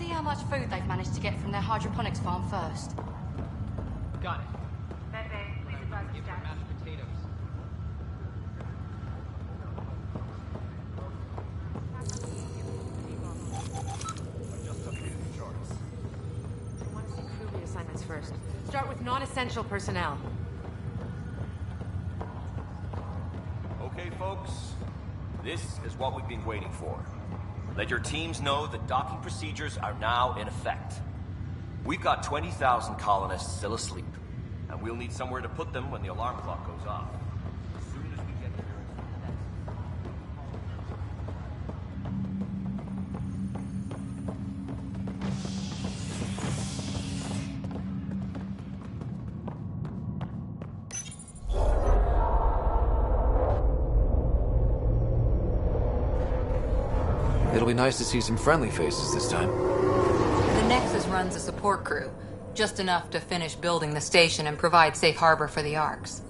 see how much food they've managed to get from their hydroponics farm first. Got it. Medbay, please advise the status. Mashed potatoes. Just updated the charts. I want to see crew reassignments first. Start with non-essential personnel. Okay, folks. This is what we've been waiting for. Let your teams know that docking procedures are now in effect. We've got 20,000 colonists still asleep, and we'll need somewhere to put them when the alarm clock goes off. As soon as we get clearance from the Nexus. It'll be nice to see some friendly faces this time. The Nexus runs a support crew, just enough to finish building the station and provide safe harbor for the Arks.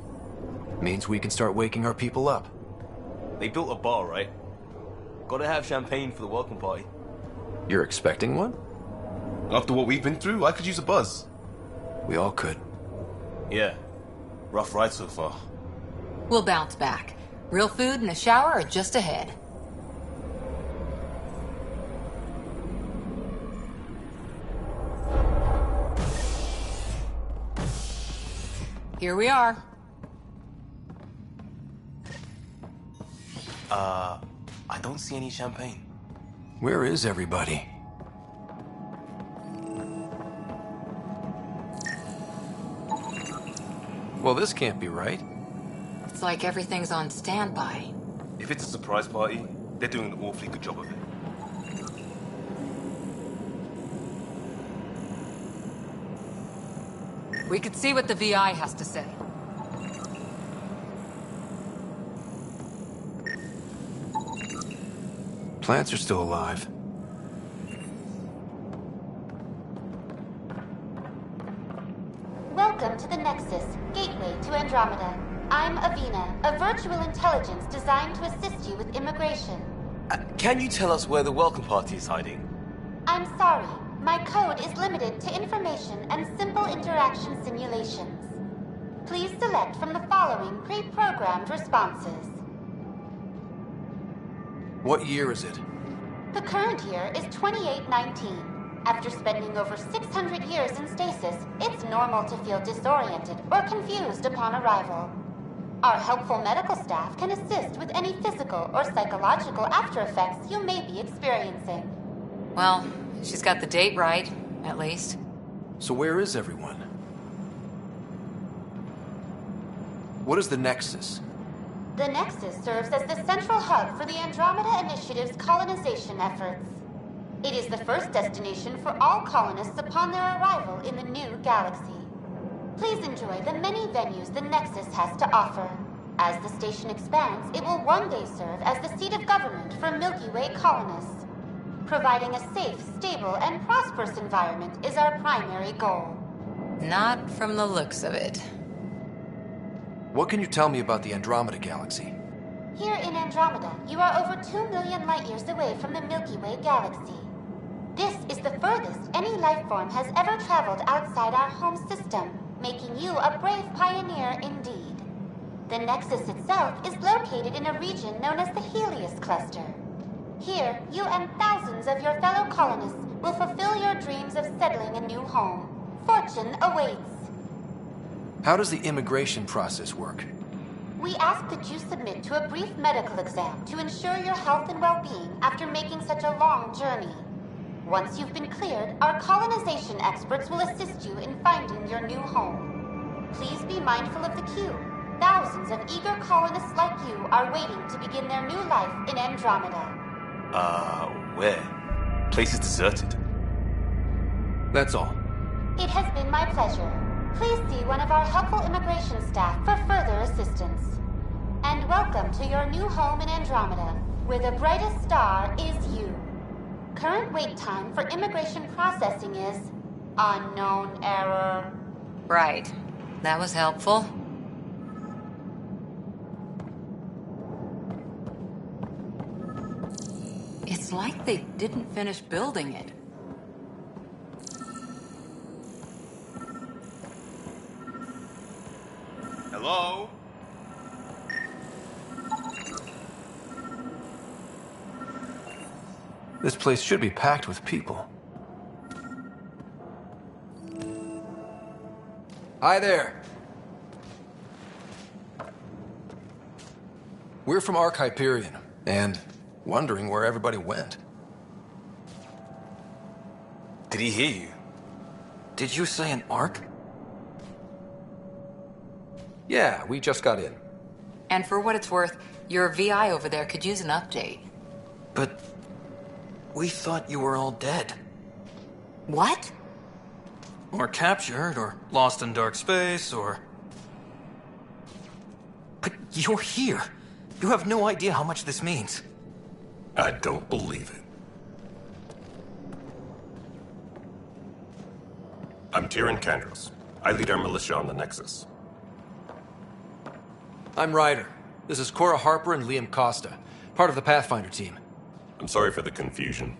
Means we can start waking our people up. They built a bar, right? Gotta have champagne for the welcome party. You're expecting one? After what we've been through, I could use a buzz. We all could. Yeah. Rough ride so far. We'll bounce back. Real food and a shower are just ahead. Here we are. I don't see any champagne. Where is everybody? Well, this can't be right. It's like everything's on standby. If it's a surprise party, they're doing an awfully good job of it. We could see what the VI has to say. Plants are still alive. Welcome to the Nexus, gateway to Andromeda. I'm Avina, a virtual intelligence designed to assist you with immigration. Can you tell us where the welcome party is hiding? I'm sorry, my code is limited to information and simple interaction simulations. Please select from the following pre-programmed responses. What year is it? The current year is 2819. After spending over 600 years in stasis, it's normal to feel disoriented or confused upon arrival. Our helpful medical staff can assist with any physical or psychological aftereffects you may be experiencing. Well, she's got the date right, at least. So where is everyone? What is the Nexus? The Nexus serves as the central hub for the Andromeda Initiative's colonization efforts. It is the first destination for all colonists upon their arrival in the new galaxy. Please enjoy the many venues the Nexus has to offer. As the station expands, it will one day serve as the seat of government for Milky Way colonists. Providing a safe, stable, and prosperous environment is our primary goal. Not from the looks of it. What can you tell me about the Andromeda galaxy? Here in Andromeda, you are over 2 million light-years away from the Milky Way galaxy. This is the furthest any life form has ever traveled outside our home system, making you a brave pioneer indeed. The Nexus itself is located in a region known as the Helios Cluster. Here, you and thousands of your fellow colonists will fulfill your dreams of settling a new home. Fortune awaits. How does the immigration process work? We ask that you submit to a brief medical exam to ensure your health and well-being after making such a long journey. Once you've been cleared, our colonization experts will assist you in finding your new home. Please be mindful of the queue. Thousands of eager colonists like you are waiting to begin their new life in Andromeda. Where? Place is deserted. That's all. It has been my pleasure. Please see one of our helpful immigration staff for further assistance. And welcome to your new home in Andromeda, where the brightest star is you. Current wait time for immigration processing is unknown error. Right. That was helpful. It's like they didn't finish building it. Hello? This place should be packed with people. Hi there. We're from Ark Hyperion, and wondering where everybody went. Did he hear you? Did you say an Ark? Yeah, we just got in. And for what it's worth, your VI over there could use an update. But we thought you were all dead. What? Or captured, or lost in dark space, or... But you're here. You have no idea how much this means. I don't believe it. I'm Tyrion Kandros. I lead our militia on the Nexus. I'm Ryder. This is Cora Harper and Liam Costa, part of the Pathfinder team. I'm sorry for the confusion.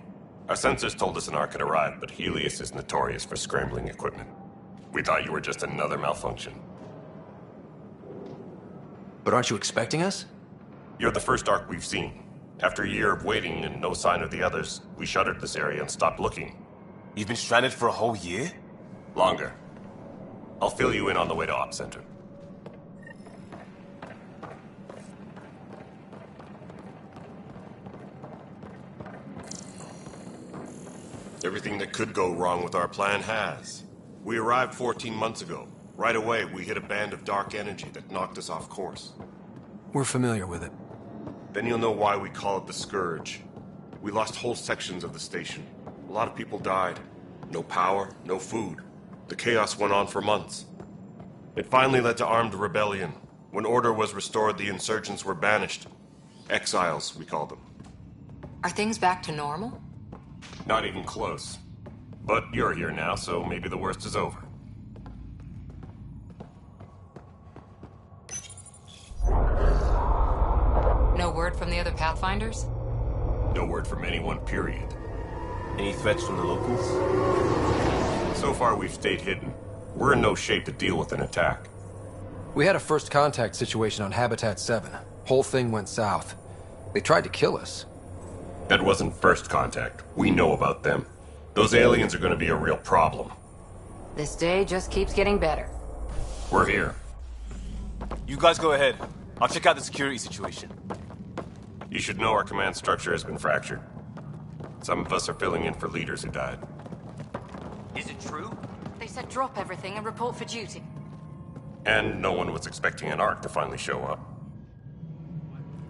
Our sensors told us an Ark had arrived, but Helios is notorious for scrambling equipment. We thought you were just another malfunction. But aren't you expecting us? You're the first Ark we've seen. After a year of waiting and no sign of the others, we shuttered this area and stopped looking. You've been stranded for a whole year? Longer. I'll fill you in on the way to Op Center. Everything that could go wrong with our plan has. We arrived 14 months ago. Right away, we hit a band of dark energy that knocked us off course. We're familiar with it. Then you'll know why we call it the Scourge. We lost whole sections of the station. A lot of people died. No power, no food. The chaos went on for months. It finally led to armed rebellion. When order was restored, the insurgents were banished. Exiles, we call them. Are things back to normal? Not even close. But you're here now, so maybe the worst is over. No word from the other Pathfinders? No word from anyone, period. Any threats from the locals? So far, we've stayed hidden. We're in no shape to deal with an attack. We had a first contact situation on Habitat 7. Whole thing went south. They tried to kill us. That wasn't first contact. We know about them. Those aliens are going to be a real problem. This day just keeps getting better. We're here. You guys go ahead. I'll check out the security situation. You should know our command structure has been fractured. Some of us are filling in for leaders who died. Is it true? They said drop everything and report for duty. And no one was expecting an Ark to finally show up.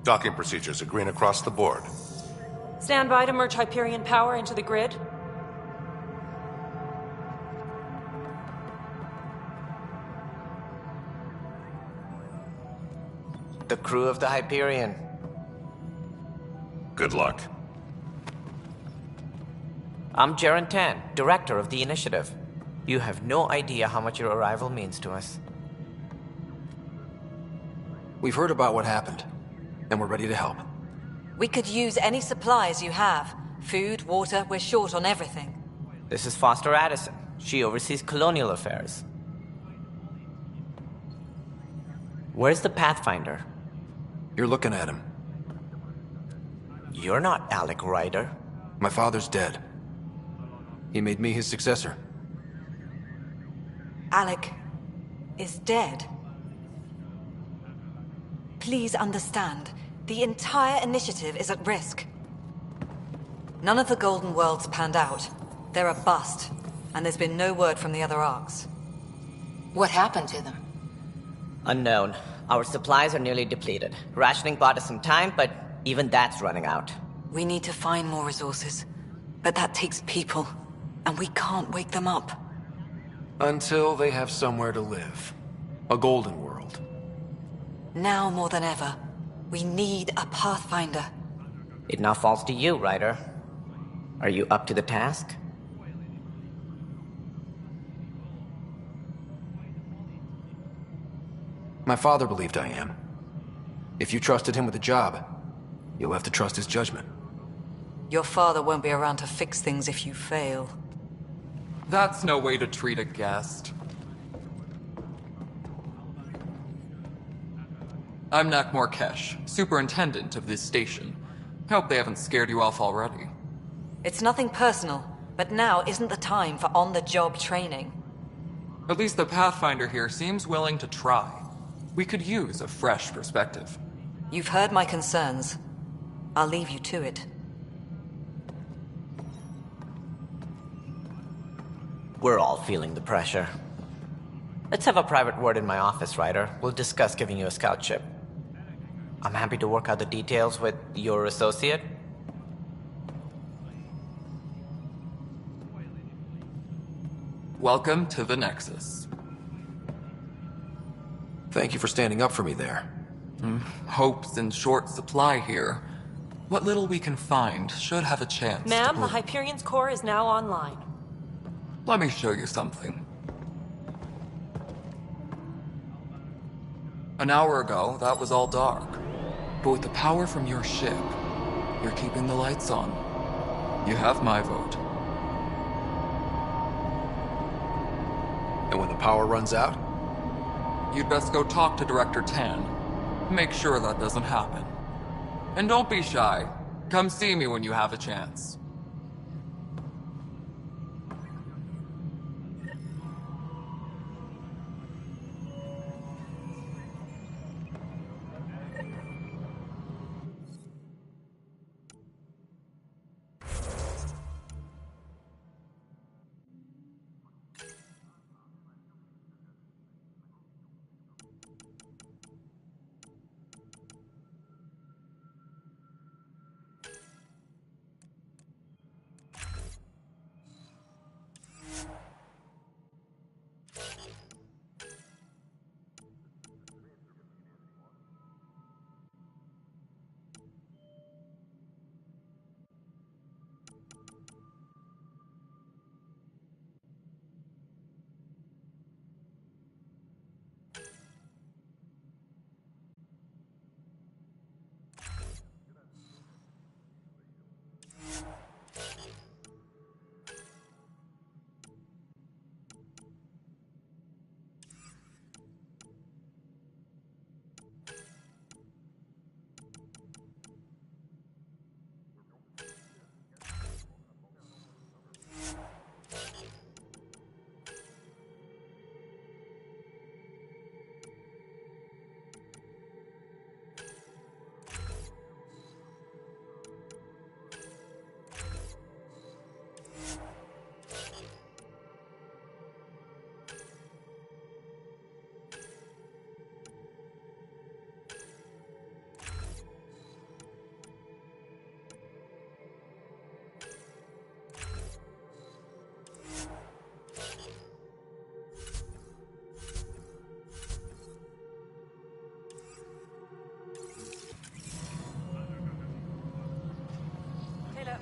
Docking procedures are green across the board. Stand by to merge Hyperion power into the grid. The crew of the Hyperion. Good luck. I'm Jaren Tan, director of the initiative. You have no idea how much your arrival means to us. We've heard about what happened, and we're ready to help. We could use any supplies you have. Food, water, we're short on everything. This is Foster Addison. She oversees colonial affairs. Where's the Pathfinder? You're looking at him. You're not Alec Ryder. My father's dead. He made me his successor. Alec is dead. Please understand, the entire initiative is at risk. None of the Golden Worlds panned out. They're a bust, and there's been no word from the other arcs. What happened to them? Unknown. Our supplies are nearly depleted. Rationing bought us some time, but even that's running out. We need to find more resources, but that takes people, and we can't wake them up. Until they have somewhere to live. A golden world. Now more than ever, we need a Pathfinder. It now falls to you, Ryder. Are you up to the task? My father believed I am. If you trusted him with a job, you'll have to trust his judgment. Your father won't be around to fix things if you fail. That's no way to treat a guest. I'm Nak Morkesh, superintendent of this station. Hope they haven't scared you off already. It's nothing personal, but now isn't the time for on-the-job training. At least the Pathfinder here seems willing to try. We could use a fresh perspective. You've heard my concerns. I'll leave you to it. We're all feeling the pressure. Let's have a private word in my office, Ryder. We'll discuss giving you a scout ship. I'm happy to work out the details with your associate. Welcome to the Nexus. Thank you for standing up for me there. Hope's in short supply here. What little we can find should have a chance. Ma'am, the Hyperion's core is now online. Let me show you something. An hour ago, that was all dark. But with the power from your ship, you're keeping the lights on. You have my vote. And when the power runs out? You'd best go talk to Director Tan. Make sure that doesn't happen. And don't be shy. Come see me when you have a chance.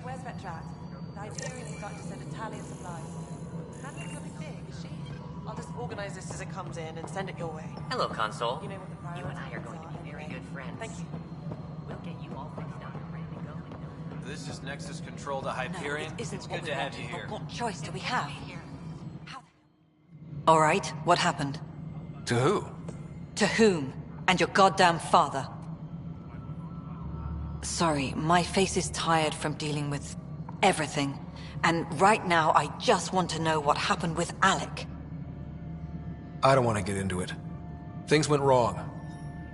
Where's Vetrat? The Hyperion is starting to send a tally of supplies. Handling something big, is she? I'll just organize this as it comes in and send it your way. Hello, Console. You know what the priorities You and I are going to be very good friends. Thank you. We'll get you all fixed up and ready to go. This is Nexus Control to Hyperion. No, it isn't it's what good we to have want. you here. What choice do we have? All right, what happened? To who? To whom? And your goddamn father. Sorry, my face is tired from dealing with everything. And right now, I just want to know what happened with Alec. I don't want to get into it. Things went wrong.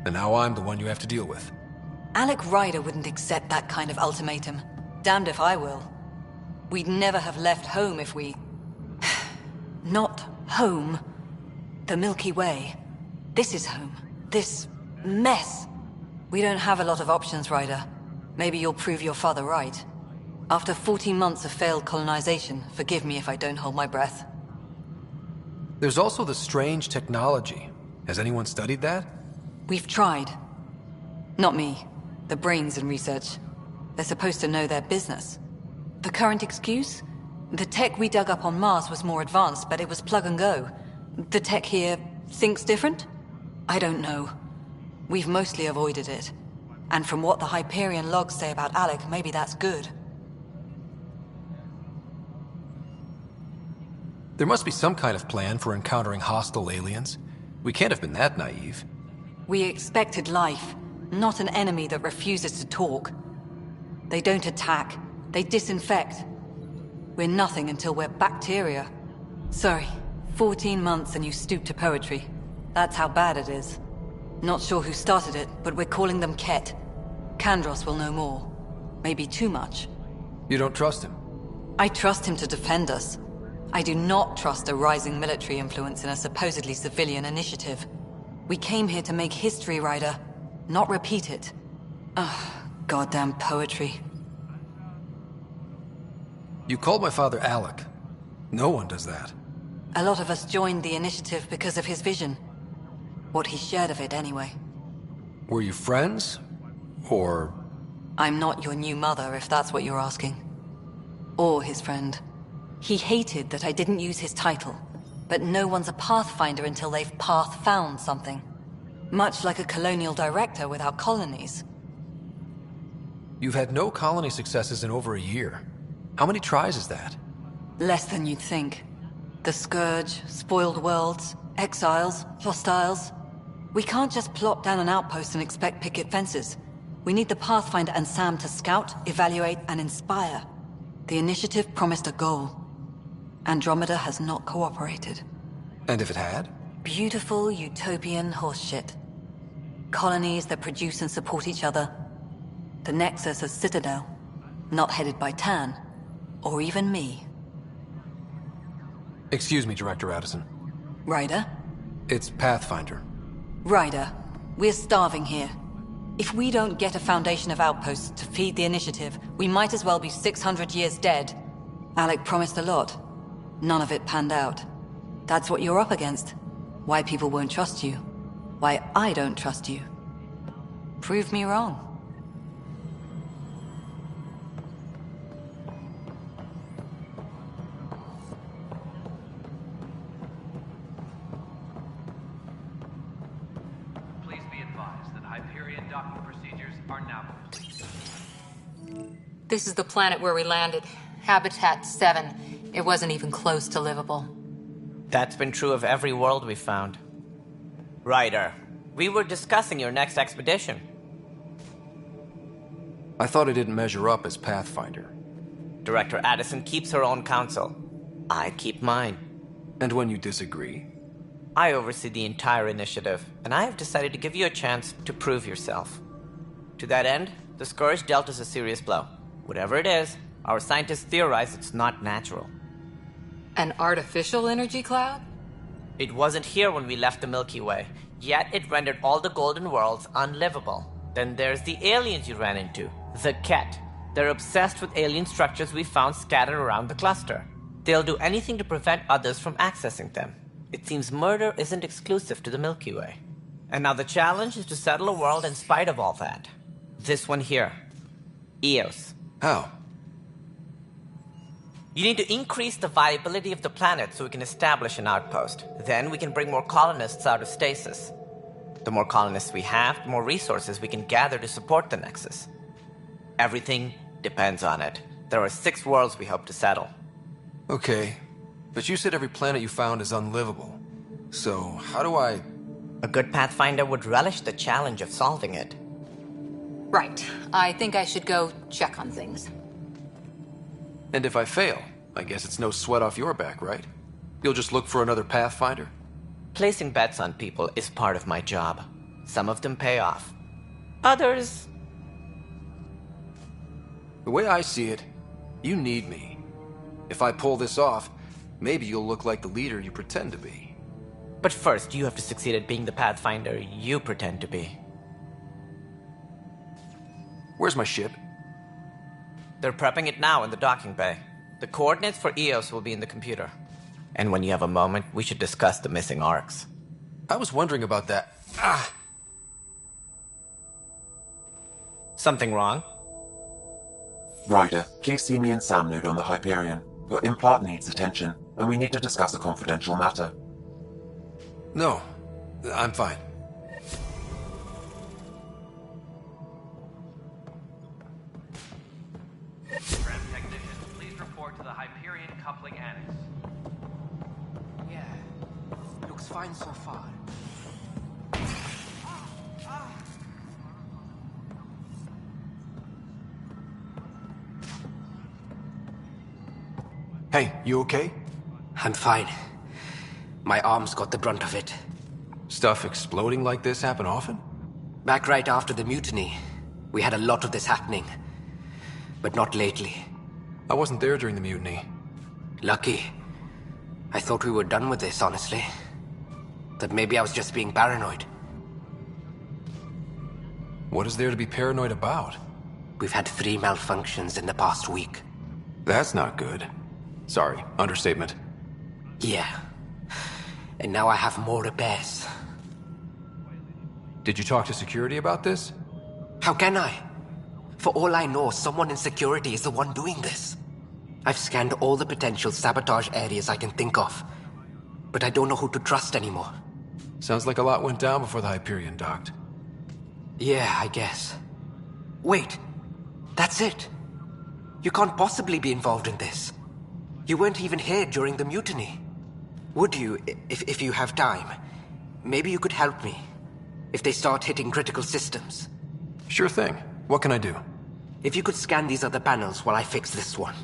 And now I'm the one you have to deal with. Alec Ryder wouldn't accept that kind of ultimatum. Damned if I will. We'd never have left home if we... Not home. The Milky Way. This is home. This mess. We don't have a lot of options, Ryder. Maybe you'll prove your father right. After 14 months of failed colonization, forgive me if I don't hold my breath. There's also the strange technology. Has anyone studied that? We've tried. Not me. The brains in research. They're supposed to know their business. The current excuse? The tech we dug up on Mars was more advanced, but it was plug and go. The tech here thinks different? I don't know. We've mostly avoided it. And from what the Hyperion logs say about Alec, maybe that's good. There must be some kind of plan for encountering hostile aliens. We can't have been that naive. We expected life, not an enemy that refuses to talk. They don't attack, they disinfect. We're nothing until we're bacteria. Sorry, 14 months and you stoop to poetry. That's how bad it is. Not sure who started it, but we're calling them Ket. Kandros will know more. Maybe too much. You don't trust him? I trust him to defend us. I do not trust a rising military influence in a supposedly civilian initiative. We came here to make history, Ryder, not repeat it. Ugh, goddamn poetry. You called my father Alec. No one does that. A lot of us joined the initiative because of his vision. What he shared of it, anyway. Were you friends? Or... I'm not your new mother, if that's what you're asking. Or his friend. He hated that I didn't use his title. But no one's a pathfinder until they've path-found something. Much like a colonial director without colonies. You've had no colony successes in over a year. How many tries is that? Less than you'd think. The Scourge, spoiled worlds, exiles, hostiles. We can't just plop down an outpost and expect picket fences. We need the Pathfinder and Sam to scout, evaluate, and inspire. The initiative promised a goal. Andromeda has not cooperated. And if it had? Beautiful utopian horseshit. Colonies that produce and support each other. The Nexus as Citadel. Not headed by Tan. Or even me. Excuse me, Director Addison. Ryder? It's Pathfinder. Ryder, we're starving here. If we don't get a foundation of outposts to feed the initiative, we might as well be 600 years dead. Alec promised a lot. None of it panned out. That's what you're up against. Why people won't trust you. Why I don't trust you. Prove me wrong. Please be advised that Hyperion docking procedures are now complete. This is the planet where we landed. Habitat 7. It wasn't even close to livable. That's been true of every world we've found. Ryder, we were discussing your next expedition. I thought I didn't measure up as Pathfinder. Director Addison keeps her own counsel. I keep mine. And when you disagree? I oversee the entire initiative, and I have decided to give you a chance to prove yourself. To that end, the Scourge dealt us a serious blow. Whatever it is, our scientists theorize it's not natural. An artificial energy cloud? It wasn't here when we left the Milky Way, yet it rendered all the golden worlds unlivable. Then there's the aliens you ran into, the Ket. They're obsessed with alien structures we found scattered around the cluster. They'll do anything to prevent others from accessing them. It seems murder isn't exclusive to the Milky Way. And now the challenge is to settle a world in spite of all that. This one here. Eos. How? You need to increase the viability of the planet so we can establish an outpost. Then we can bring more colonists out of stasis. The more colonists we have, the more resources we can gather to support the Nexus. Everything depends on it. There are 6 worlds we hope to settle. Okay, but you said every planet you found is unlivable. So, how do I... A good Pathfinder would relish the challenge of solving it. Right. I think I should go check on things. And if I fail, I guess it's no sweat off your back, right? You'll just look for another Pathfinder? Placing bets on people is part of my job. Some of them pay off. Others... The way I see it, you need me. If I pull this off, maybe you'll look like the leader you pretend to be. But first, you have to succeed at being the Pathfinder you pretend to be. Where's my ship? They're prepping it now in the docking bay. The coordinates for Eos will be in the computer. And when you have a moment, we should discuss the missing arcs. I was wondering about that. Ah! Something wrong? Ryder, please see me and Sam Node on the Hyperion. Your implant needs attention, and we need to discuss a confidential matter. No, I'm fine. Tram technician, please report to the Hyperion coupling annex. Yeah. Looks fine so far. Hey, you okay? I'm fine. My arms got the brunt of it. Stuff exploding like this happen often? Back right after the mutiny, we had a lot of this happening. But not lately. I wasn't there during the mutiny. Lucky. I thought we were done with this, honestly. That maybe I was just being paranoid. What is there to be paranoid about? We've had 3 malfunctions in the past week. That's not good. Sorry, understatement. Yeah. And now I have more repairs. Did you talk to security about this? How can I? For all I know, someone in security is the one doing this. I've scanned all the potential sabotage areas I can think of. But I don't know who to trust anymore. Sounds like a lot went down before the Hyperion docked. Yeah, I guess. Wait. That's it. You can't possibly be involved in this. You weren't even here during the mutiny. Would you, if you have time? Maybe you could help me. If they start hitting critical systems. Sure thing. What can I do? If you could scan these other panels while I fix this one,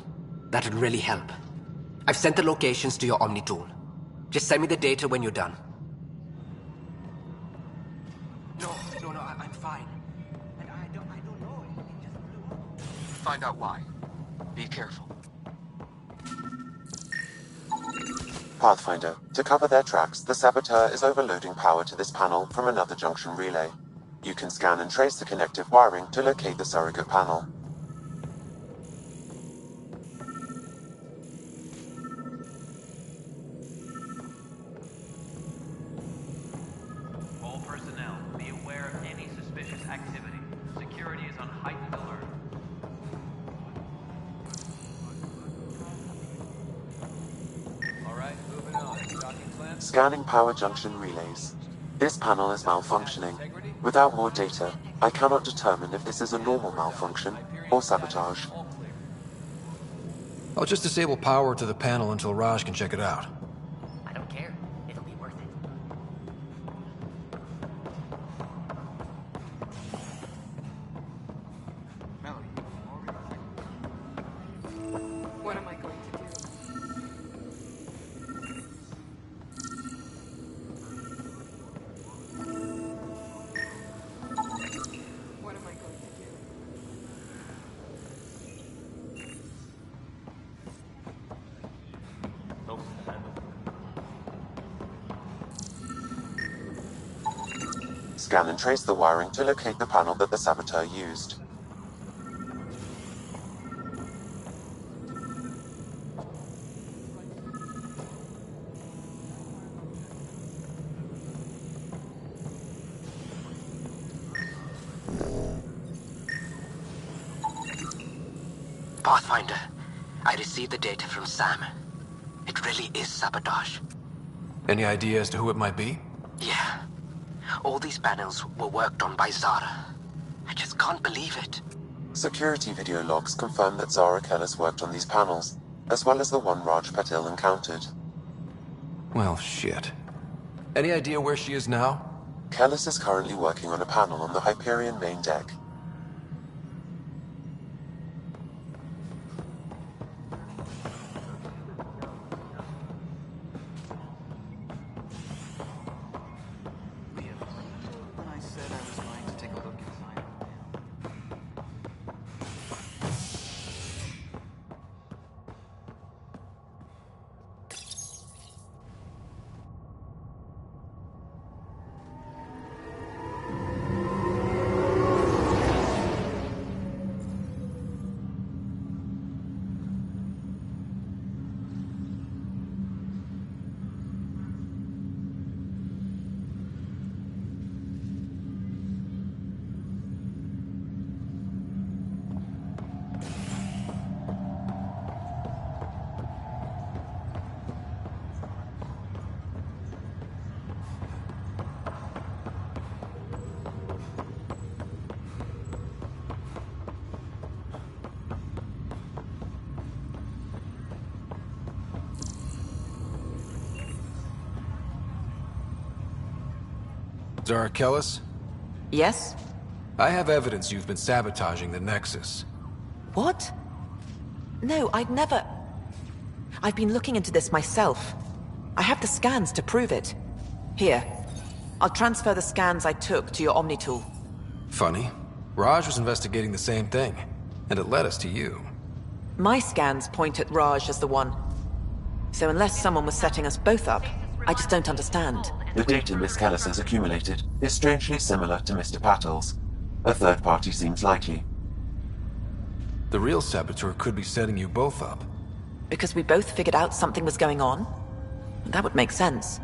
that'd really help. I've sent the locations to your Omni tool. Just send me the data when you're done. No, I'm fine. And I don't know. It just blew up. Find out why. Be careful. Pathfinder, to cover their tracks, the saboteur is overloading power to this panel from another junction relay. You can scan and trace the connective wiring to locate the surrogate panel. All personnel, be aware of any suspicious activity. Security is on heightened alert. Alright, moving on. Docking plan. Scanning power junction relays. This panel is malfunctioning. Without more data, I cannot determine if this is a normal malfunction or sabotage. I'll just disable power to the panel until Raj can check it out. I don't care. It'll be worth it. What am I going to do? What am I going to do? Scan and trace the wiring to locate the panel that the saboteur used. Pathfinder, I received the data from Sam. It really is sabotage. Any idea as to who it might be? Yeah. All these panels were worked on by Zara. I just can't believe it. Security video logs confirm that Zara Kellis worked on these panels, as well as the one Raj Patil encountered. Well, shit. Any idea where she is now? Kellis is currently working on a panel on the Hyperion main deck. When I said I was going to take a look inside. Zara Kellis? Yes? I have evidence you've been sabotaging the Nexus. What? No, I'd never... I've been looking into this myself. I have the scans to prove it. Here. I'll transfer the scans I took to your Omni tool. Funny. Raj was investigating the same thing, and it led us to you. My scans point at Raj as the one. So unless someone was setting us both up, I just don't understand. The data Miss Callis has accumulated is strangely similar to Mr. Patel's. A third party seems likely. The real saboteur could be setting you both up. Because we both figured out something was going on? That would make sense.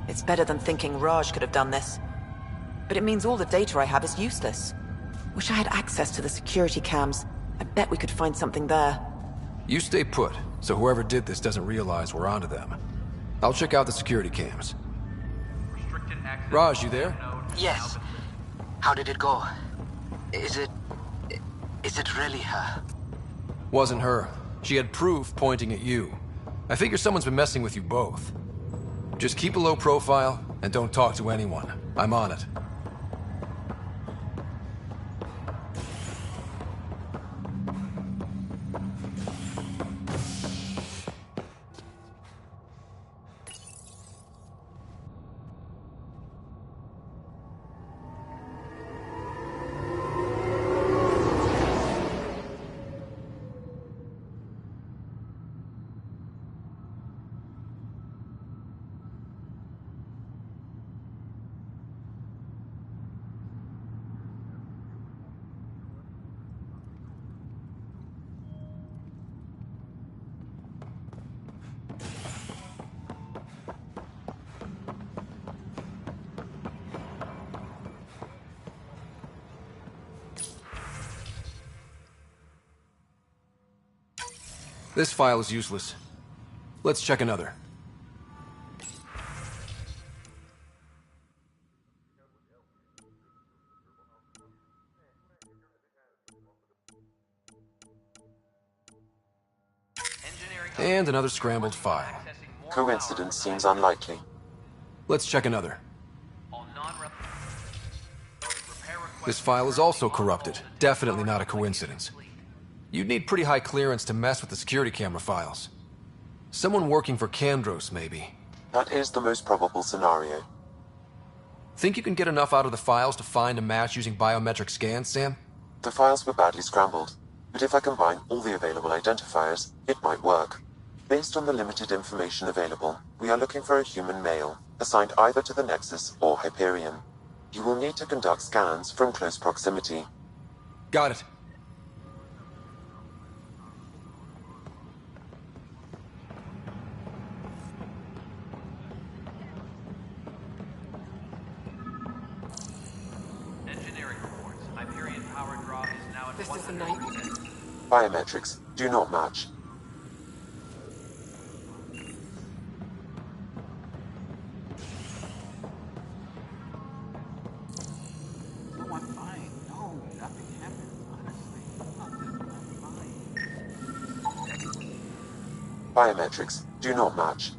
It's better than thinking Raj could have done this. But it means all the data I have is useless. Wish I had access to the security cams. I bet we could find something there. You stay put, so whoever did this doesn't realize we're onto them. I'll check out the security cams. Raj, you there? Yes. How did it go? Is it really her? Wasn't her. She had proof pointing at you. I figure someone's been messing with you both. Just keep a low profile, and don't talk to anyone. I'm on it. This file is useless. Let's check another. And another scrambled file. Coincidence seems unlikely. Let's check another. This file is also corrupted. Definitely not a coincidence. You'd need pretty high clearance to mess with the security camera files. Someone working for Kandros, maybe. That is the most probable scenario. Think you can get enough out of the files to find a match using biometric scans, Sam? The files were badly scrambled, but if I combine all the available identifiers, it might work. Based on the limited information available, we are looking for a human male, assigned either to the Nexus or Hyperion. You will need to conduct scans from close proximity. Got it. This is a nightmare. Biometrics do not match. No, I'm fine. No, nothing happened. Honestly, I'm fine. Biometrics do not match.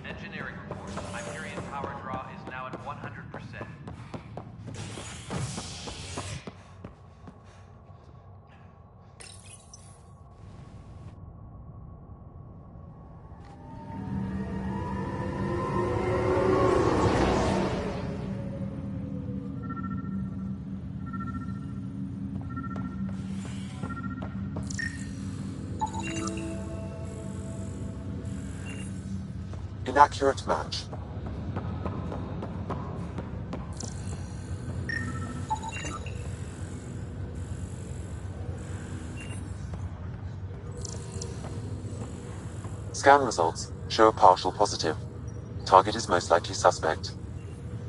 Engineering reports. Hyperion power draw is now at 100%. Inaccurate match. Scan results show a partial positive. Target is most likely suspect.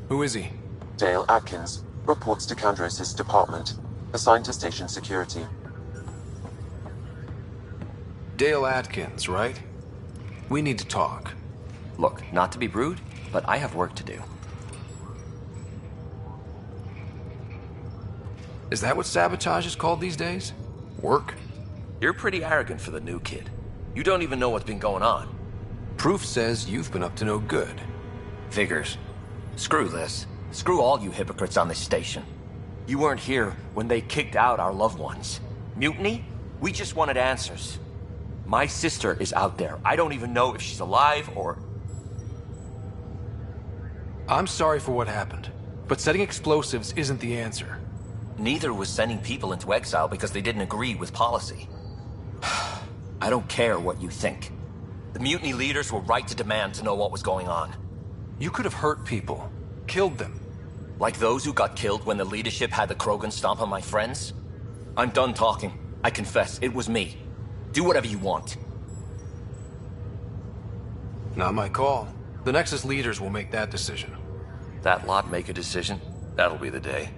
Who is he? Dale Atkins reports to Kandros' department, assigned to station security. Dale Atkins, right? We need to talk. Look, not to be rude, but I have work to do. Is that what sabotage is called these days? Work? You're pretty arrogant for the new kid. You don't even know what's been going on. Proof says you've been up to no good. Figures. Screw this. Screw all you hypocrites on this station. You weren't here when they kicked out our loved ones. Mutiny? We just wanted answers. My sister is out there. I don't even know if she's alive or... I'm sorry for what happened, but setting explosives isn't the answer. Neither was sending people into exile because they didn't agree with policy. I don't care what you think. The mutiny leaders were right to demand to know what was going on. You could have hurt people, killed them. Like those who got killed when the leadership had the Krogan stomp on my friends? I'm done talking. I confess, it was me. Do whatever you want. Not my call. The Nexus leaders will make that decision. That lot make a decision? That'll be the day.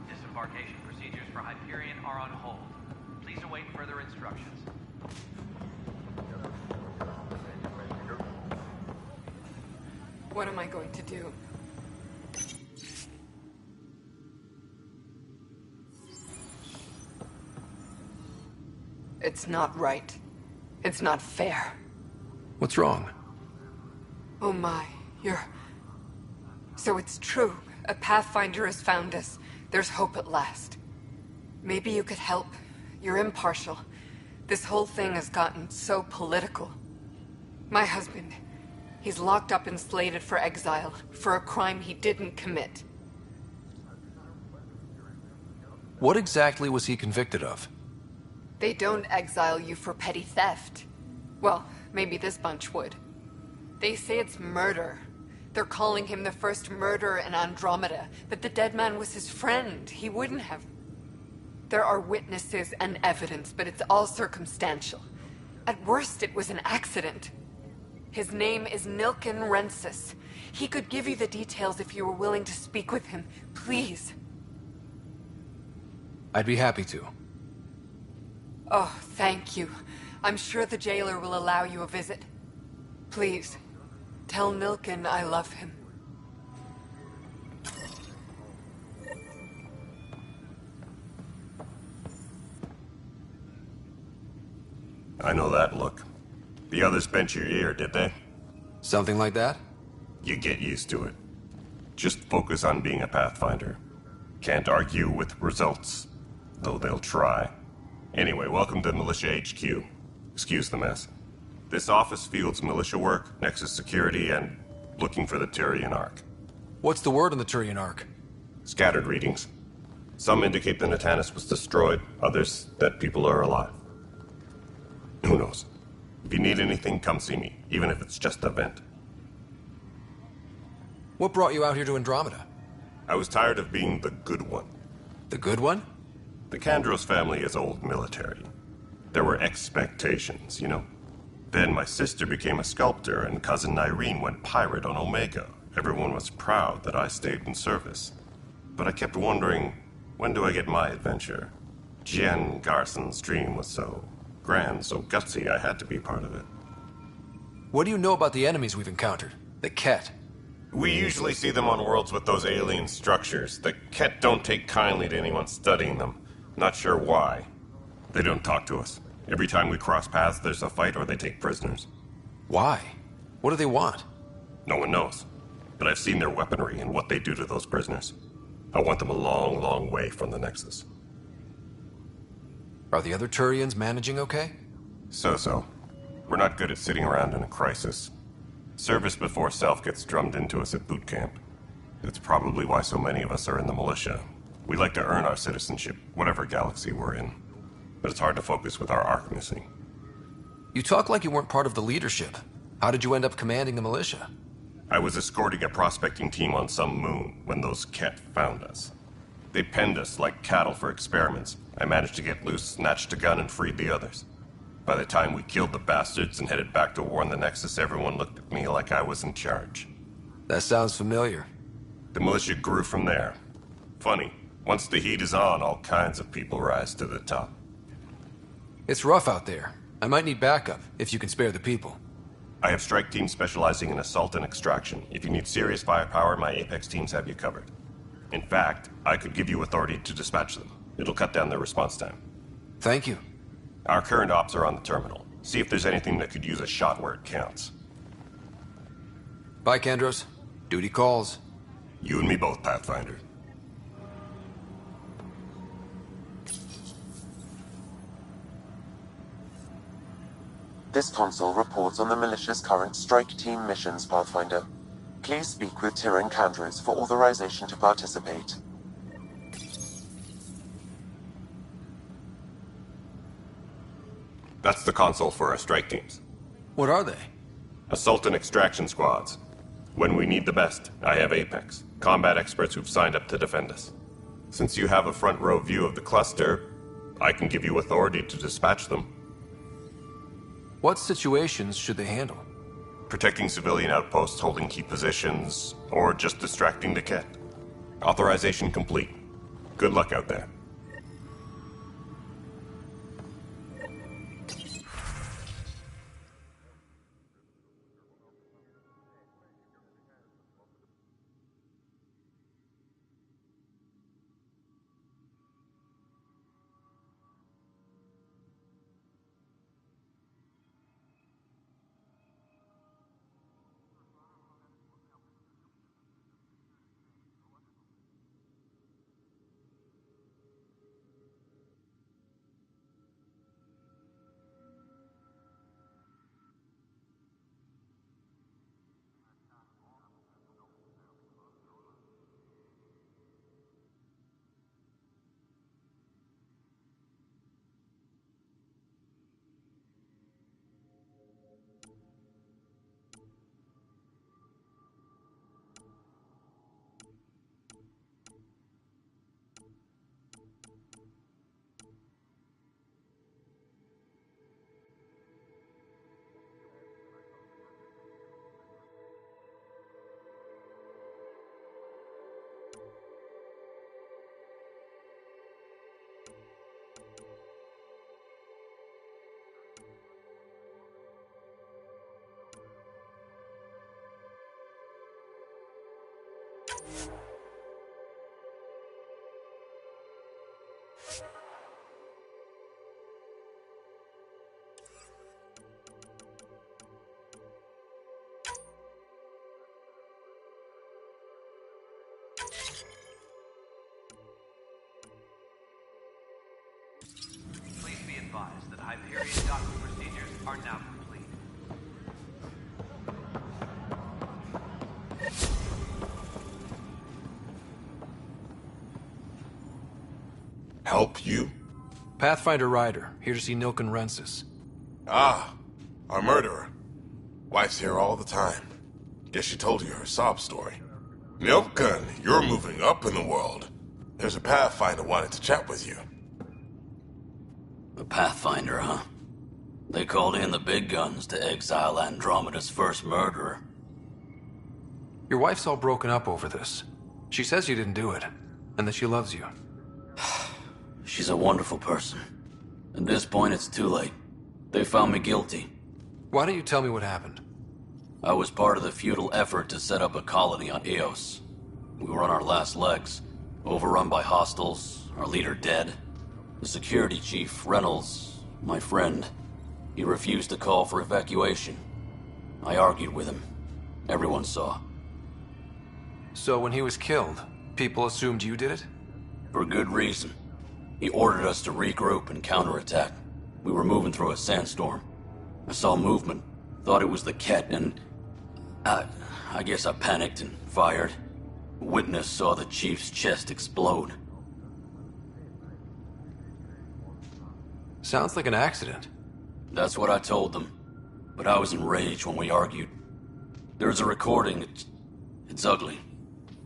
Disembarkation procedures for Hyperion are on hold. Please await further instructions. What am I going to do? It's not right. It's not fair. What's wrong? Oh my, you're... So it's true. A Pathfinder has found us. There's hope at last. Maybe you could help. You're impartial. This whole thing has gotten so political. My husband, he's locked up and slated for exile for a crime he didn't commit. What exactly was he convicted of? They don't exile you for petty theft. Well, maybe this bunch would. They say it's murder. They're calling him the first murderer in Andromeda, but the dead man was his friend. He wouldn't have... There are witnesses and evidence, but it's all circumstantial. At worst, it was an accident. His name is Nilken Rensis. He could give you the details if you were willing to speak with him. Please. I'd be happy to. Oh, thank you. I'm sure the jailer will allow you a visit. Please, tell Nilken I love him. I know that look. The others bent your ear, did they? Something like that? You get used to it. Just focus on being a Pathfinder. Can't argue with results, though they'll try. Anyway, welcome to Militia HQ. Excuse the mess. This office fields militia work, Nexus security, and looking for the Turian Ark. What's the word on the Turian Ark? Scattered readings. Some indicate the Natanus was destroyed, others that people are alive. Who knows? If you need anything, come see me, even if it's just a vent. What brought you out here to Andromeda? I was tired of being the good one. The good one? The Kandros family is old military. There were expectations, you know. Then my sister became a sculptor and cousin Irene went pirate on Omega. Everyone was proud that I stayed in service. But I kept wondering, when do I get my adventure? Jen Garson's dream was so grand, so gutsy, I had to be part of it. What do you know about the enemies we've encountered? The Ket? We usually see them on worlds with those alien structures. The Ket don't take kindly to anyone studying them. Not sure why. They don't talk to us. Every time we cross paths, there's a fight or they take prisoners. Why? What do they want? No one knows. But I've seen their weaponry and what they do to those prisoners. I want them a long, long way from the Nexus. Are the other Turians managing okay? So. We're not good at sitting around in a crisis. Service before self gets drummed into us at boot camp. That's probably why so many of us are in the militia. We like to earn our citizenship, whatever galaxy we're in. But it's hard to focus with our arc missing. You talk like you weren't part of the leadership. How did you end up commanding the militia? I was escorting a prospecting team on some moon when those Ket found us. They penned us like cattle for experiments. I managed to get loose, snatched a gun, and freed the others. By the time we killed the bastards and headed back to war in the Nexus, everyone looked at me like I was in charge. That sounds familiar. The militia grew from there. Funny, once the heat is on, all kinds of people rise to the top. It's rough out there. I might need backup, if you can spare the people. I have strike teams specializing in assault and extraction. If you need serious firepower, my Apex teams have you covered. In fact, I could give you authority to dispatch them. It'll cut down their response time. Thank you. Our current ops are on the terminal. See if there's anything that could use a shot where it counts. Bye, Kandros. Duty calls. You and me both, Pathfinder. This console reports on the militia's current strike team missions, Pathfinder. Please speak with Tyrion Kandros for authorization to participate. That's the console for our strike teams. What are they? Assault and extraction squads. When we need the best, I have Apex, combat experts who've signed up to defend us. Since you have a front row view of the cluster, I can give you authority to dispatch them. What situations should they handle? Protecting civilian outposts, holding key positions, or just distracting the Ket. Authorization complete. Good luck out there. Please be advised that Hyperion docking procedures are now complete. Help you? Pathfinder Ryder, here to see Nilken Rensis. Ah, our murderer. Wife's here all the time. Guess she told you her sob story. Nilken, you're moving up in the world. There's a Pathfinder wanted to chat with you. A Pathfinder, huh? They called in the big guns to exile Andromeda's first murderer. Your wife's all broken up over this. She says you didn't do it, and that she loves you. She's a wonderful person. At this point, it's too late. They found me guilty. Why don't you tell me what happened? I was part of the futile effort to set up a colony on Eos. We were on our last legs, overrun by hostiles, our leader dead. The security chief, Reynolds, my friend, he refused to call for evacuation. I argued with him, Everyone saw. So when he was killed, people assumed you did it? For good reason. He ordered us to regroup and counterattack. We were moving through a sandstorm. I saw movement, thought it was the Ket, and I guess I panicked and fired. Witness saw the chief's chest explode. Sounds like an accident. That's what I told them. But I was enraged when we argued. There's a recording. It's ugly.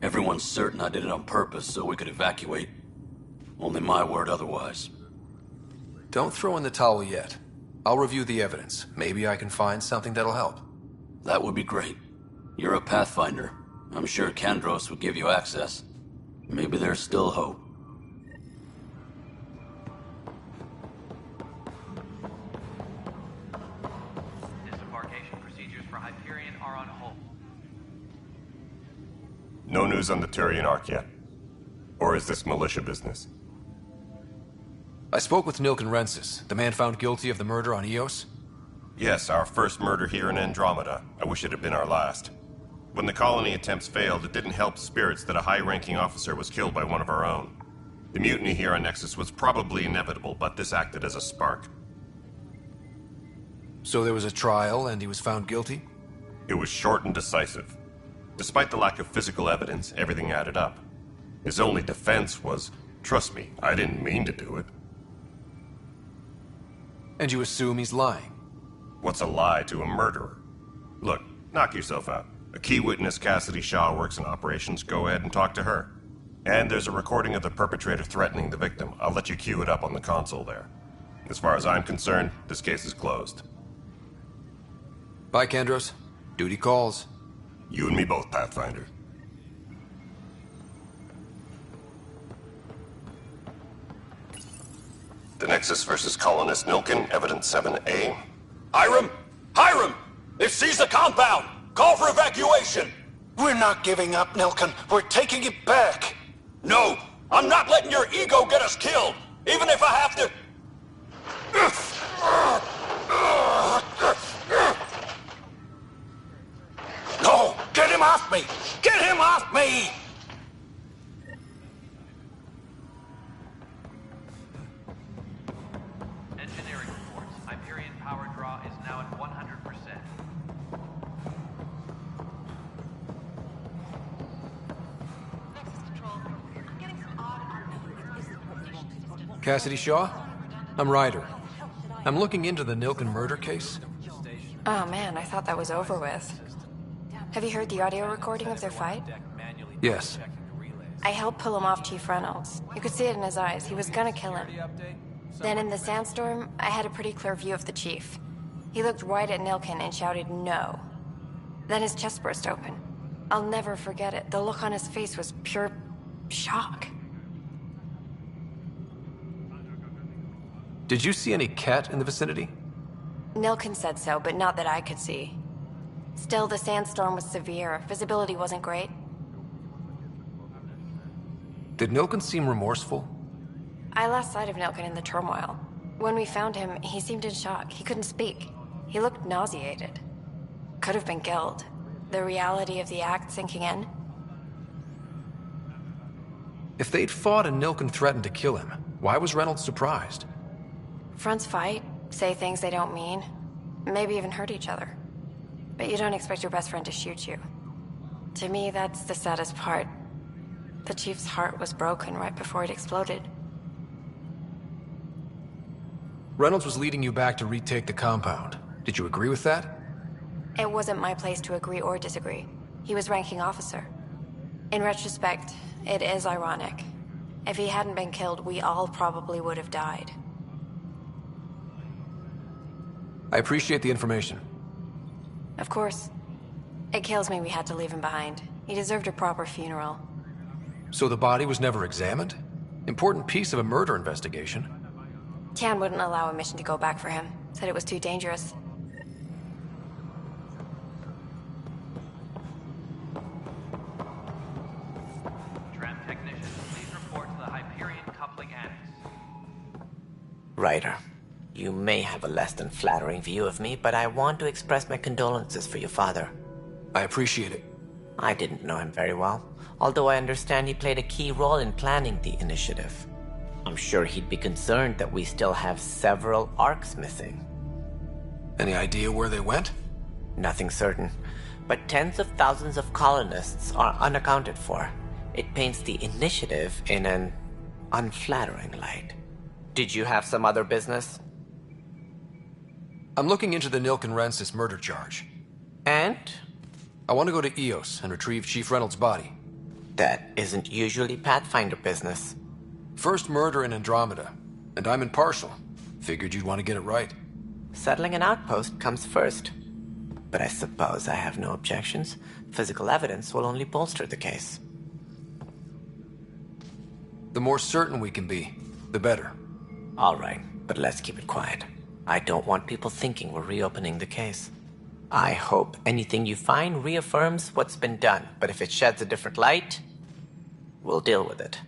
Everyone's certain I did it on purpose so we could evacuate. Only my word otherwise. Don't throw in the towel yet. I'll review the evidence. Maybe I can find something that'll help. That would be great. You're a Pathfinder. I'm sure Kandros would give you access. Maybe there's still hope. Disembarkation procedures for Hyperion are on hold. No news on the Turian Ark yet? Or is this militia business? I spoke with Nilken Rensis, the man found guilty of the murder on Eos. Yes, our first murder here in Andromeda. I wish it had been our last. When the colony attempts failed, it didn't help spirits that a high-ranking officer was killed by one of our own. The mutiny here on Nexus was probably inevitable, but this acted as a spark. So there was a trial and he was found guilty? It was short and decisive. Despite the lack of physical evidence, everything added up. His only defense was, trust me, I didn't mean to do it. And you assume he's lying? What's a lie to a murderer? Look, knock yourself out. A key witness, Cassidy Shaw, works in operations. Go ahead and talk to her. And there's a recording of the perpetrator threatening the victim. I'll let you cue it up on the console there. As far as I'm concerned, this case is closed. Bye, Kandros. Duty calls. You and me both, Pathfinder. The Nexus versus Colonist Nilken, Evidence 7A. Hiram! Hiram! They've seized the compound! Call for evacuation! We're not giving up, Nilken. We're taking it back. No! I'm not letting your ego get us killed! Even if I have to... No! Get him off me! Get him off me! Engineering reports. Hyperion power draw is now at 100%. Cassidy Shaw? I'm Ryder. I'm looking into the Nilken murder case. Oh man, I thought that was over with. Have you heard the audio recording of their fight? Yes. I helped pull him off Chief Reynolds. You could see it in his eyes. He was gonna kill him. Then in the sandstorm, I had a pretty clear view of the Chief. He looked right at Nilken and shouted no. Then his chest burst open. I'll never forget it. The look on his face was pure shock. Did you see any Ket in the vicinity? Nilken said so, but not that I could see. Still, the sandstorm was severe. Visibility wasn't great. Did Nilken seem remorseful? I lost sight of Nilken in the turmoil. When we found him, he seemed in shock. He couldn't speak. He looked nauseated. Could have been guilt. The reality of the act sinking in. If they'd fought and Nilken threatened to kill him, why was Reynolds surprised? Fronts fight, say things they don't mean, maybe even hurt each other. But you don't expect your best friend to shoot you. To me, that's the saddest part. The Chief's heart was broken right before it exploded. Reynolds was leading you back to retake the compound. Did you agree with that? It wasn't my place to agree or disagree. He was ranking officer. In retrospect, it is ironic. If he hadn't been killed, we all probably would have died. I appreciate the information. Of course. It kills me we had to leave him behind. He deserved a proper funeral. So the body was never examined? Important piece of a murder investigation. Tian wouldn't allow a mission to go back for him. Said it was too dangerous. Tram technicians, please report to the Hyperion coupling annex. Ryder, you may have a less than flattering view of me, but I want to express my condolences for your father. I appreciate it. I didn't know him very well, although I understand he played a key role in planning the initiative. I'm sure he'd be concerned that we still have several arcs missing. Any idea where they went? Nothing certain, but tens of thousands of colonists are unaccounted for. It paints the initiative in an unflattering light. Did you have some other business? I'm looking into the Nilkenrensis murder charge. And? I want to go to Eos and retrieve Chief Reynolds' body. That isn't usually Pathfinder business. First murder in Andromeda, and I'm impartial. Figured you'd want to get it right. Settling an outpost comes first. But I suppose I have no objections. Physical evidence will only bolster the case. The more certain we can be, the better. All right, but let's keep it quiet. I don't want people thinking we're reopening the case. I hope anything you find reaffirms what's been done, but if it sheds a different light, we'll deal with it.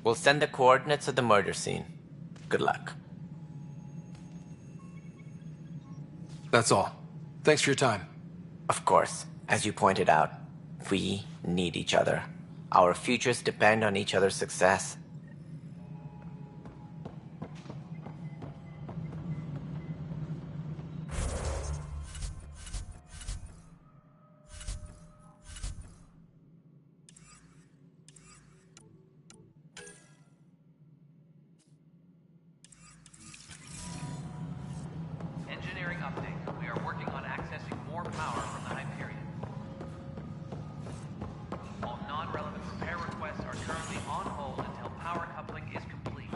We'll send the coordinates of the murder scene. Good luck. That's all. Thanks for your time. Of course, as you pointed out, we need each other. Our futures depend on each other's success. Engineering update. We are working on accessing more power from the Hyperion. All non-relevant repair requests are currently on hold until power coupling is complete.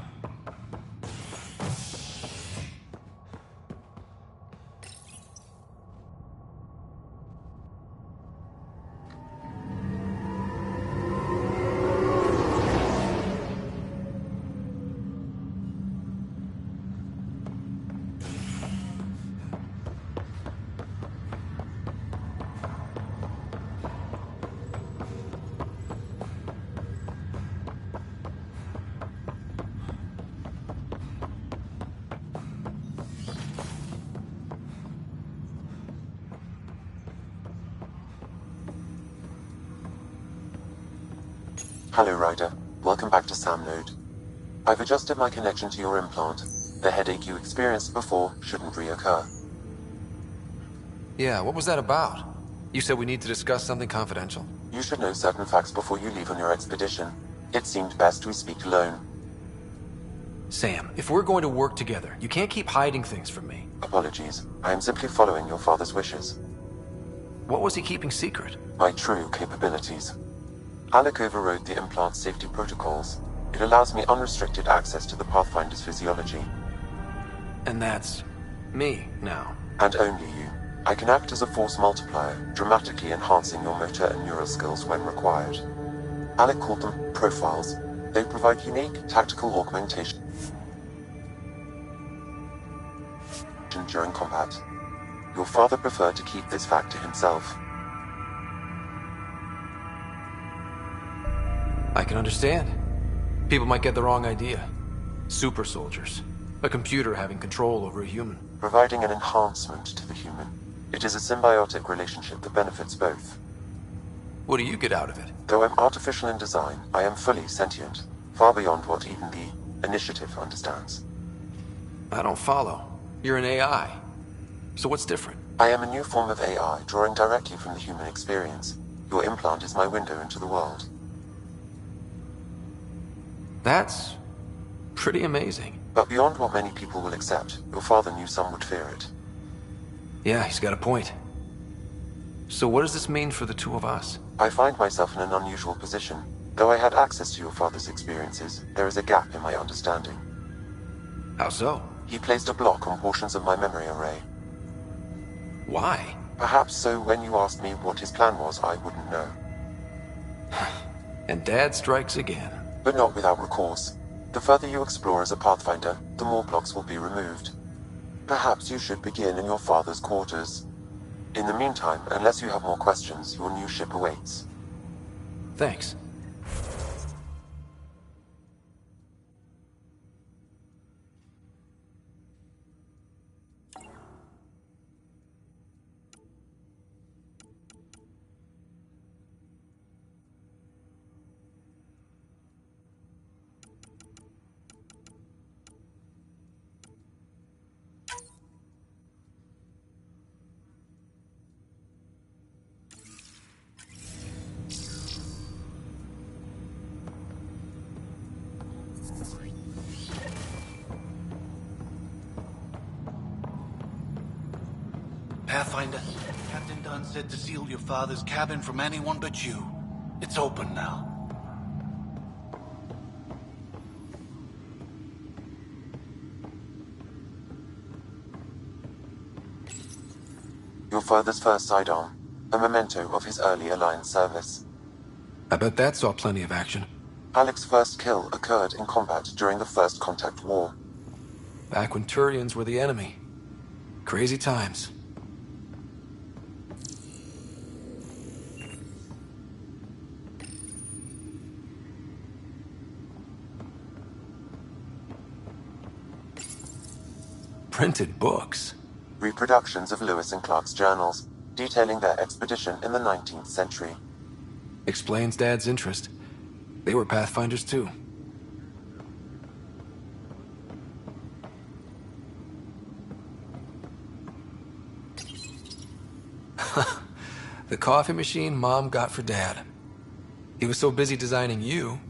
Hello, Ryder. Welcome back to Sam Node. I've adjusted my connection to your implant. The headache you experienced before shouldn't reoccur. Yeah, what was that about? You said we need to discuss something confidential. You should know certain facts before you leave on your expedition. It seemed best we speak alone. Sam, if we're going to work together, you can't keep hiding things from me. Apologies. I am simply following your father's wishes. What was he keeping secret? My true capabilities. Alec overrode the implant's safety protocols. It allows me unrestricted access to the Pathfinder's physiology. And that's me now. And only you. I can act as a force multiplier, dramatically enhancing your motor and neural skills when required. Alec called them profiles. They provide unique tactical augmentation during combat. Your father preferred to keep this fact to himself. I can understand. People might get the wrong idea. Super soldiers. A computer having control over a human. Providing an enhancement to the human. It is a symbiotic relationship that benefits both. What do you get out of it? Though I'm artificial in design, I am fully sentient. Far beyond what even the Initiative understands. I don't follow. You're an AI. So what's different? I am a new form of AI, drawing directly from the human experience. Your implant is my window into the world. That's pretty amazing. But beyond what many people will accept, your father knew some would fear it. Yeah, he's got a point. So what does this mean for the two of us? I find myself in an unusual position. Though I had access to your father's experiences, there is a gap in my understanding. How so? He placed a block on portions of my memory array. Why? Perhaps so when you asked me what his plan was, I wouldn't know. And Dad strikes again. But not without recourse. The further you explore as a Pathfinder, the more blocks will be removed. Perhaps you should begin in your father's quarters. In the meantime, unless you have more questions, your new ship awaits. Thanks. Pathfinder, Captain Dunn said to seal your father's cabin from anyone but you. It's open now. Your father's first sidearm, a memento of his early Alliance service. I bet that saw plenty of action. Alec's first kill occurred in combat during the First Contact War. Back when Turians were the enemy. Crazy times. Printed books. Reproductions of Lewis and Clark's journals, detailing their expedition in the 19th century. Explains Dad's interest. They were Pathfinders too. The coffee machine Mom got for Dad. He was so busy designing you,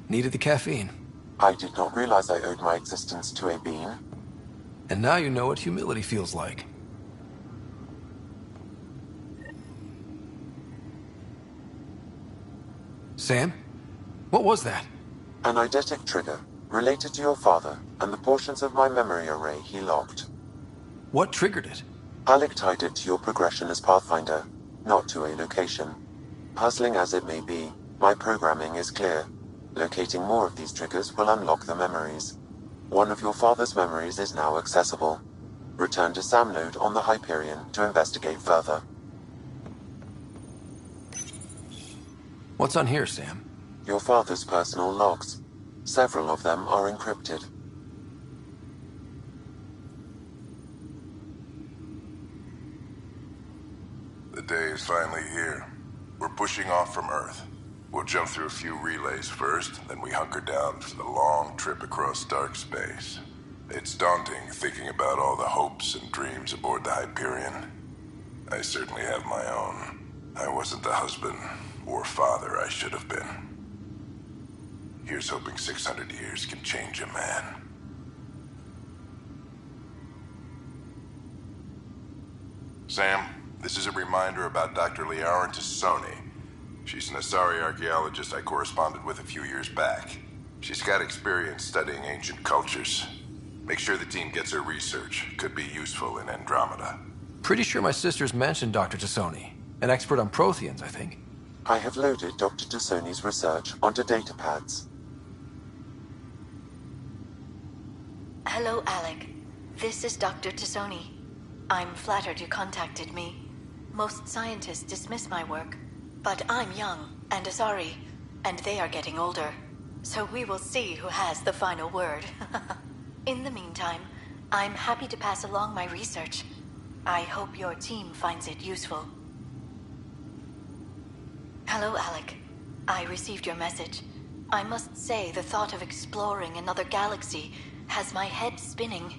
needed the caffeine. I did not realize I owed my existence to a bean. And now you know what humility feels like. Sam? What was that? An eidetic trigger, related to your father, and the portions of my memory array he locked. What triggered it? Alec tied it to your progression as Pathfinder, not to a location. Puzzling as it may be, my programming is clear. Locating more of these triggers will unlock the memories. One of your father's memories is now accessible. Return to Sam Node on the Hyperion to investigate further. What's on here, Sam? Your father's personal logs. Several of them are encrypted. The day is finally here. We're pushing off from Earth. We'll jump through a few relays first, then we hunker down for the long trip across dark space. It's daunting thinking about all the hopes and dreams aboard the Hyperion. I certainly have my own. I wasn't the husband or father I should have been. Here's hoping 600 years can change a man. Sam, this is a reminder about Dr. Liara Tassoni. She's an Asari archaeologist I corresponded with a few years back. She's got experience studying ancient cultures. Make sure the team gets her research. Could be useful in Andromeda. Pretty sure my sisters mentioned Dr. Tassoni. An expert on Protheans, I think. I have loaded Dr. Tassoni's research onto datapads. Hello, Alec. This is Dr. Tassoni. I'm flattered you contacted me. Most scientists dismiss my work, but I'm young and Asari, and they are getting older. So we will see who has the final word. In the meantime, I'm happy to pass along my research. I hope your team finds it useful. Hello, Alec. I received your message. I must say the thought of exploring another galaxy has my head spinning.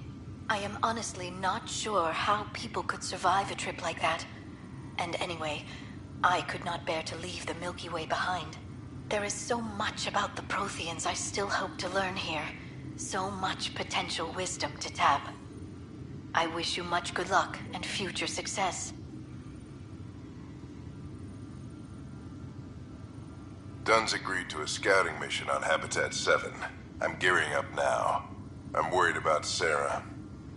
I am honestly not sure how people could survive a trip like that. And anyway, I could not bear to leave the Milky Way behind. There is so much about the Protheans I still hope to learn here. So much potential wisdom to tap. I wish you much good luck and future success. Dunn's agreed to a scouting mission on Habitat 7. I'm gearing up now. I'm worried about Sarah.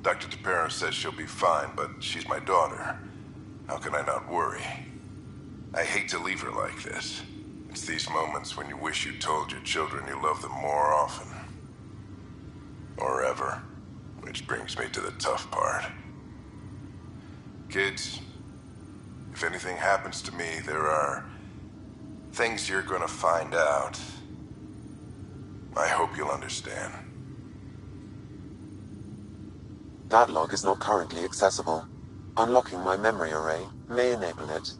Dr. Tapero says she'll be fine, but she's my daughter. How can I not worry? I hate to leave her like this. It's these moments when you wish you told your children you love them more often. Or ever. Which brings me to the tough part. Kids, if anything happens to me, there are things you're gonna find out. I hope you'll understand. That log is not currently accessible. Unlocking my memory array may enable it.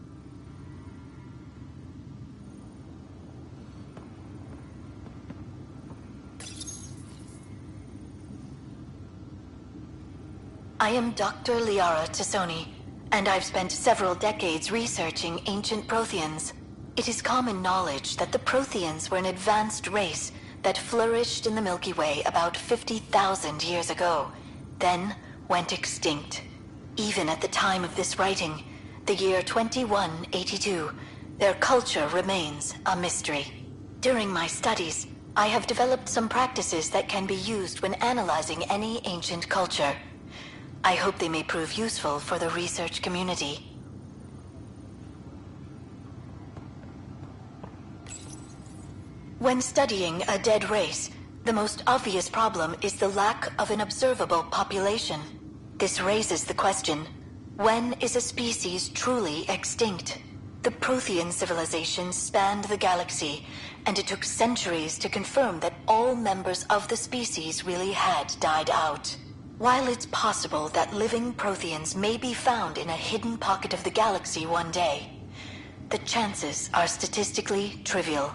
I am Dr. Liara Tassoni, and I've spent several decades researching ancient Protheans. It is common knowledge that the Protheans were an advanced race that flourished in the Milky Way about 50,000 years ago, then went extinct. Even at the time of this writing, the year 2182, their culture remains a mystery. During my studies, I have developed some practices that can be used when analyzing any ancient culture. I hope they may prove useful for the research community. When studying a dead race, the most obvious problem is the lack of an observable population. This raises the question, when is a species truly extinct? The Prothean civilization spanned the galaxy, and it took centuries to confirm that all members of the species really had died out. While it's possible that living Protheans may be found in a hidden pocket of the galaxy one day, the chances are statistically trivial.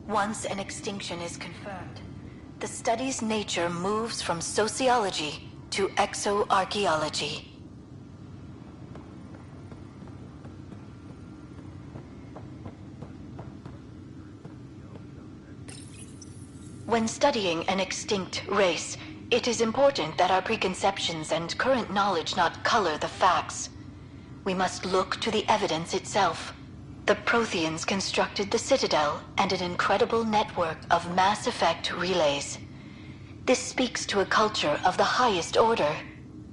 Once an extinction is confirmed, the study's nature moves from sociology to exoarchaeology. When studying an extinct race, it is important that our preconceptions and current knowledge not color the facts. We must look to the evidence itself. The Protheans constructed the Citadel and an incredible network of mass effect relays. This speaks to a culture of the highest order.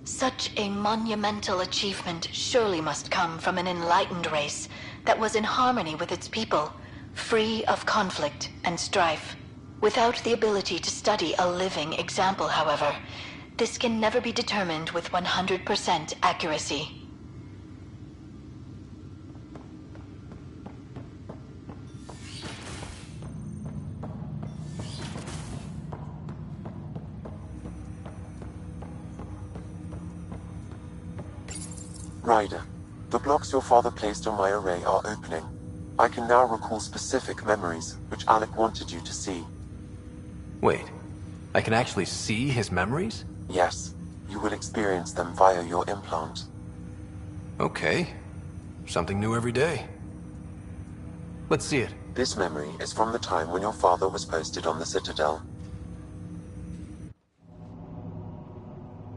Such a monumental achievement surely must come from an enlightened race that was in harmony with its people, free of conflict and strife. Without the ability to study a living example, however, this can never be determined with 100% accuracy. Ryder, the blocks your father placed on my array are opening. I can now recall specific memories, which Alec wanted you to see. Wait, I can actually see his memories? Yes, you will experience them via your implant. Okay. Something new every day. Let's see it. This memory is from the time when your father was posted on the Citadel.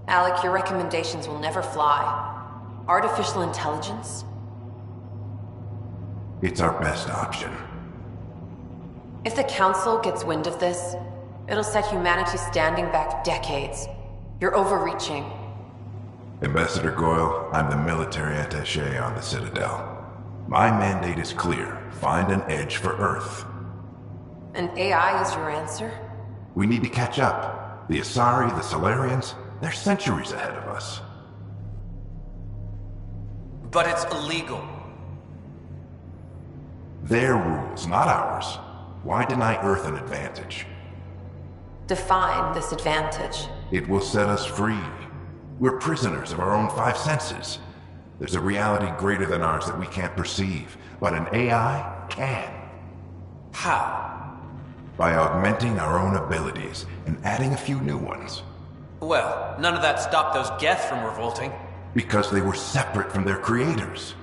Alec, your recommendations will never fly. Artificial intelligence? It's our best option. If the Council gets wind of this, it'll set humanity standing back decades. You're overreaching. Ambassador Goyle, I'm the military attaché on the Citadel. My mandate is clear. Find an edge for Earth. And AI is your answer? We need to catch up. The Asari, the Solarians, they're centuries ahead of us. But it's illegal. Their rules, not ours. Why deny Earth an advantage? Define this advantage. It will set us free. We're prisoners of our own five senses. There's a reality greater than ours that we can't perceive, but an AI can. How? By augmenting our own abilities and adding a few new ones. Well, none of that stopped those Geth from revolting. Because they were separate from their creators.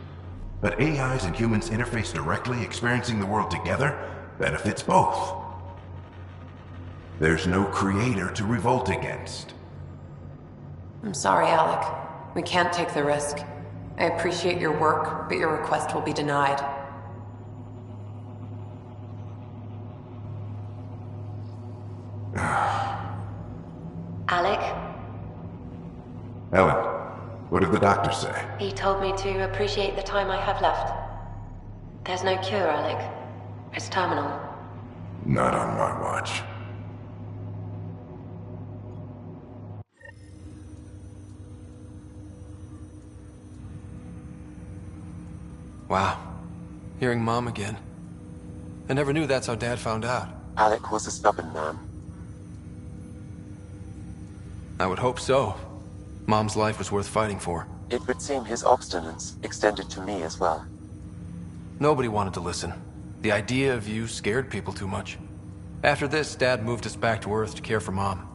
But AIs and humans interface directly, experiencing the world together, benefits both. There's no creator to revolt against. I'm sorry, Alec. We can't take the risk. I appreciate your work, but your request will be denied. Alec? Ellen, what did the doctor say? He told me to appreciate the time I have left. There's no cure, Alec. It's terminal. Not on my watch. Wow. Hearing Mom again. I never knew that's how Dad found out. Alec was a stubborn man. I would hope so. Mom's life was worth fighting for. It would seem his obstinance extended to me as well. Nobody wanted to listen. The idea of you scared people too much. After this, Dad moved us back to Earth to care for Mom.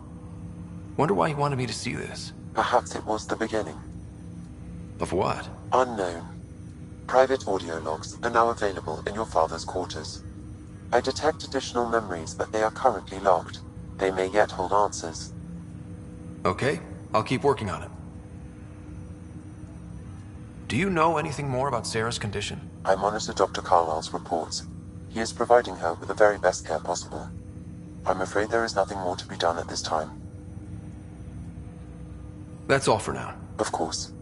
Wonder why he wanted me to see this. Perhaps it was the beginning. Of what? Unknown. Private audio logs are now available in your father's quarters. I detect additional memories, but they are currently logged. They may yet hold answers. Okay, I'll keep working on it. Do you know anything more about Sarah's condition? I monitor Dr. Carlisle's reports. He is providing her with the very best care possible. I'm afraid there is nothing more to be done at this time. That's all for now. Of course.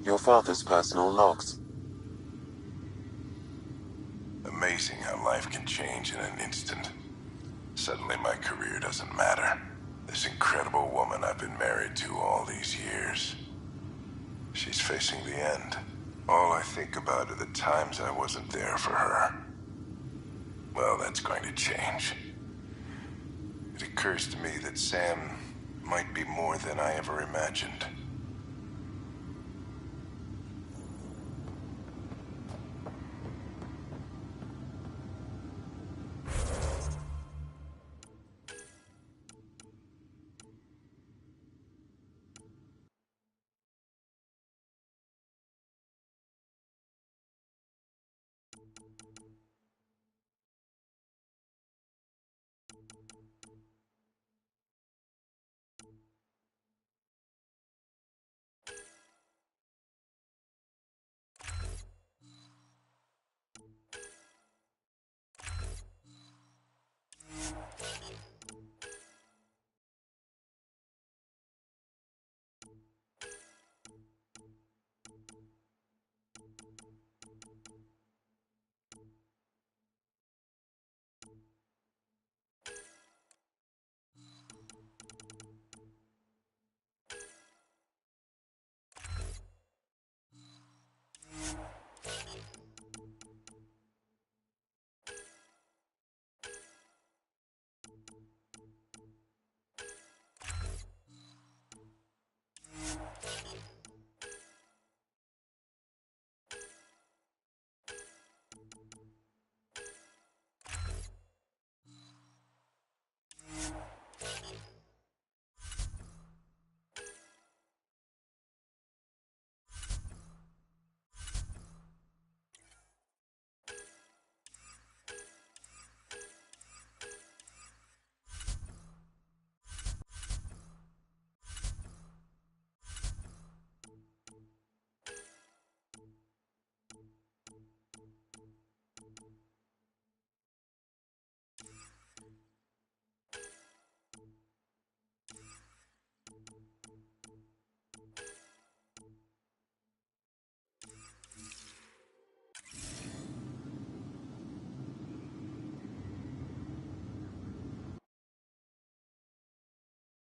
Your father's personal logs. Amazing how life can change in an instant. Suddenly my career doesn't matter. This incredible woman I've been married to all these years. She's facing the end. All I think about are the times I wasn't there for her. Well, that's going to change. It occurs to me that Sam might be more than I ever imagined.